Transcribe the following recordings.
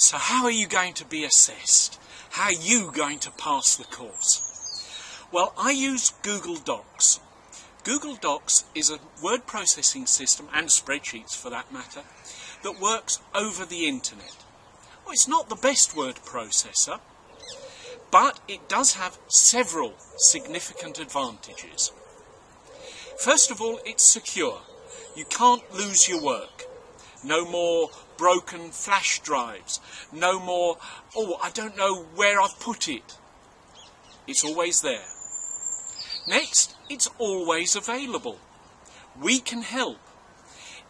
So how are you going to be assessed? How are you going to pass the course? Well, I use Google Docs. Google Docs is a word processing system, and spreadsheets for that matter, that works over the internet. Well, it's not the best word processor, but it does have several significant advantages. First of all, it's secure. You can't lose your work. No more broken flash drives. No more, oh, I don't know where I've put it. It's always there. Next, it's always available. We can help.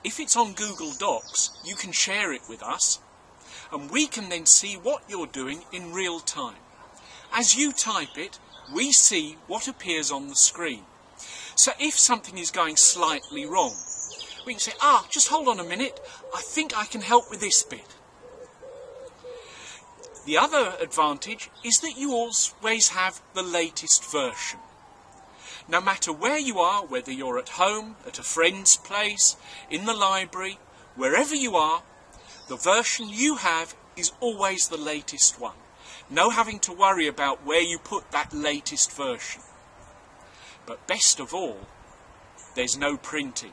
If it's on Google Docs, you can share it with us, and we can then see what you're doing in real time. As you type it, we see what appears on the screen. So if something is going slightly wrong, we can say, just hold on a minute, I think I can help with this bit. The other advantage is that you always have the latest version. No matter where you are, whether you're at home, at a friend's place, in the library, wherever you are, the version you have is always the latest one. No having to worry about where you put that latest version. But best of all, there's no printing.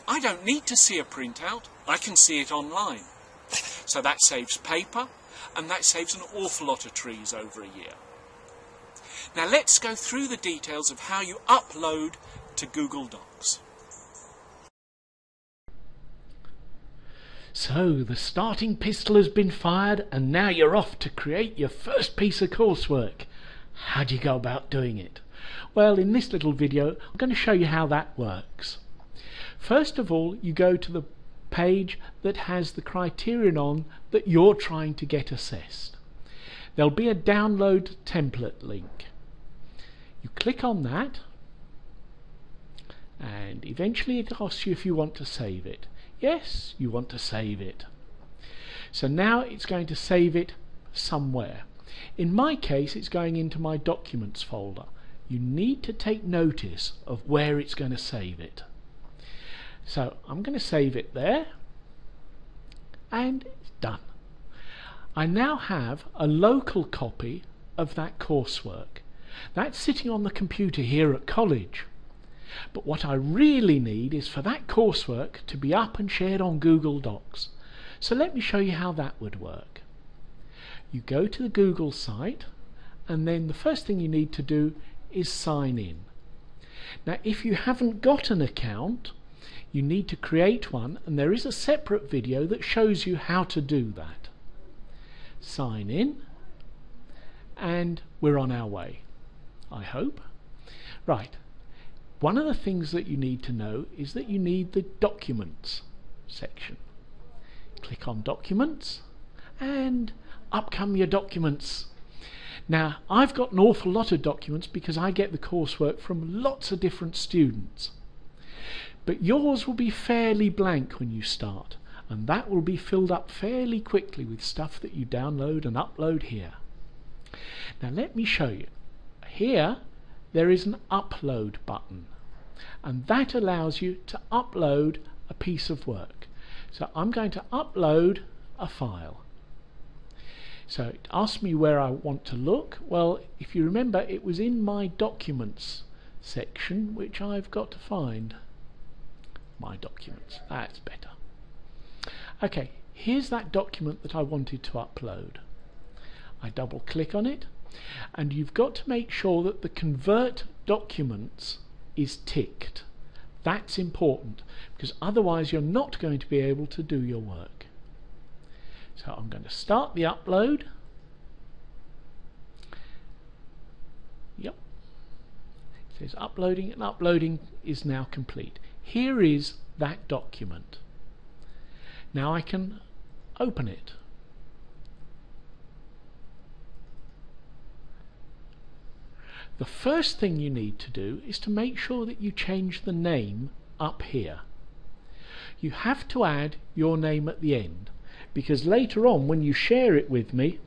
I don't need to see a printout, I can see it online. So that saves paper, and that saves an awful lot of trees over a year. Now let's go through the details of how you upload to Google Docs. So the starting pistol has been fired, and now you're off to create your first piece of coursework. How do you go about doing it? Well, in this little video I'm going to show you how that works. First of all, you go to the page that has the criterion on that you're trying to get assessed. There'll be a download template link. You click on that, and eventually it asks you if you want to save it. Yes, you want to save it. So now it's going to save it somewhere. In my case, it's going into my Documents folder. You need to take notice of where it's going to save it. So I'm going to save it there, and it's done. I now have a local copy of that coursework. That's sitting on the computer here at college. But what I really need is for that coursework to be up and shared on Google Docs. So let me show you how that would work. You go to the Google site, and then the first thing you need to do is sign in. Now, if you haven't got an account, you need to create one, and there is a separate video that shows you how to do that. Sign in, and we're on our way, I hope. Right, one of the things that you need to know is that you need the Documents section. Click on Documents, and up come your documents. Now, I've got an awful lot of documents because I get the coursework from lots of different students. But yours will be fairly blank when you start, and that will be filled up fairly quickly with stuff that you download and upload here. Now let me show you. Here there is an upload button, and that allows you to upload a piece of work. So I'm going to upload a file. So it asks me where I want to look. Well, if you remember, it was in my Documents section, which I've got to find. My documents, that's better. Okay, here's that document that I wanted to upload. I double click on it, and you've got to make sure that the Convert Documents is ticked. That's important, because otherwise you're not going to be able to do your work. So I'm going to start the upload. Yep. It says uploading, and uploading is now complete. Here is that document. Now I can open it. The first thing you need to do is to make sure that you change the name up here. You have to add your name at the end, because later on when you share it with me,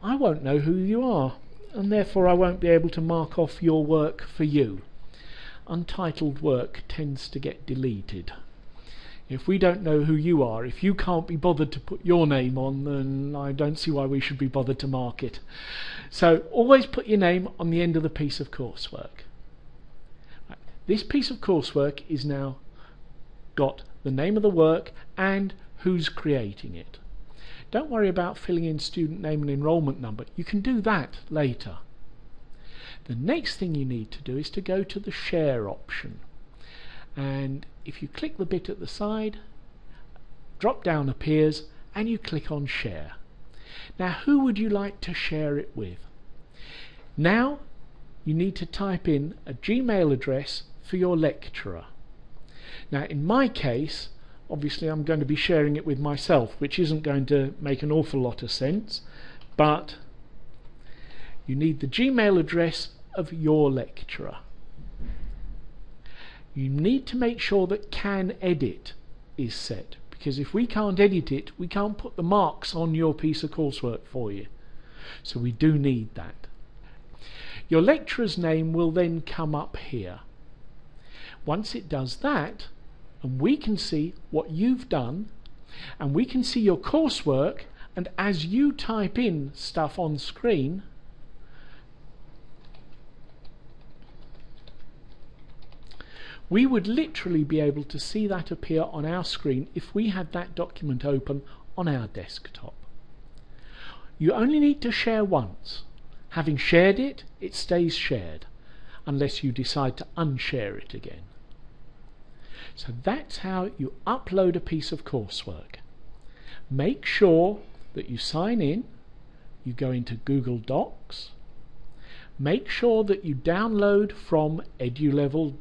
I won't know who you are, and therefore I won't be able to mark off your work for you. Untitled work tends to get deleted. If we don't know who you are, if you can't be bothered to put your name on, then I don't see why we should be bothered to mark it. So always put your name on the end of the piece of coursework. Right. This piece of coursework is now got the name of the work and who's creating it. Don't worry about filling in student name and enrollment number. You can do that later. The next thing you need to do is to go to the share option. And if you click the bit at the side, drop down appears and you click on share. Now who would you like to share it with? Now you need to type in a Gmail address for your lecturer. Now in my case, obviously I'm going to be sharing it with myself, which isn't going to make an awful lot of sense, but you need the Gmail address of your lecturer. You need to make sure that can edit is set, because if we can't edit it, we can't put the marks on your piece of coursework for you. So we do need that. Your lecturer's name will then come up here. Once it does that, and we can see what you've done, and we can see your coursework, and as you type in stuff on screen, we would literally be able to see that appear on our screen if we had that document open on our desktop. You only need to share once. Having shared it, it stays shared, unless you decide to unshare it again. So that's how you upload a piece of coursework. Make sure that you sign in, you go into Google Docs, make sure that you download from edulevel.co.uk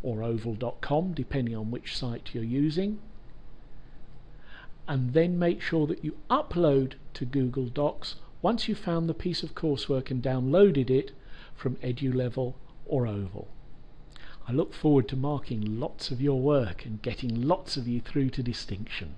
or oval.com, depending on which site you're using, and then make sure that you upload to Google Docs once you've found the piece of coursework and downloaded it from EduLevel or Oval. I look forward to marking lots of your work and getting lots of you through to distinction.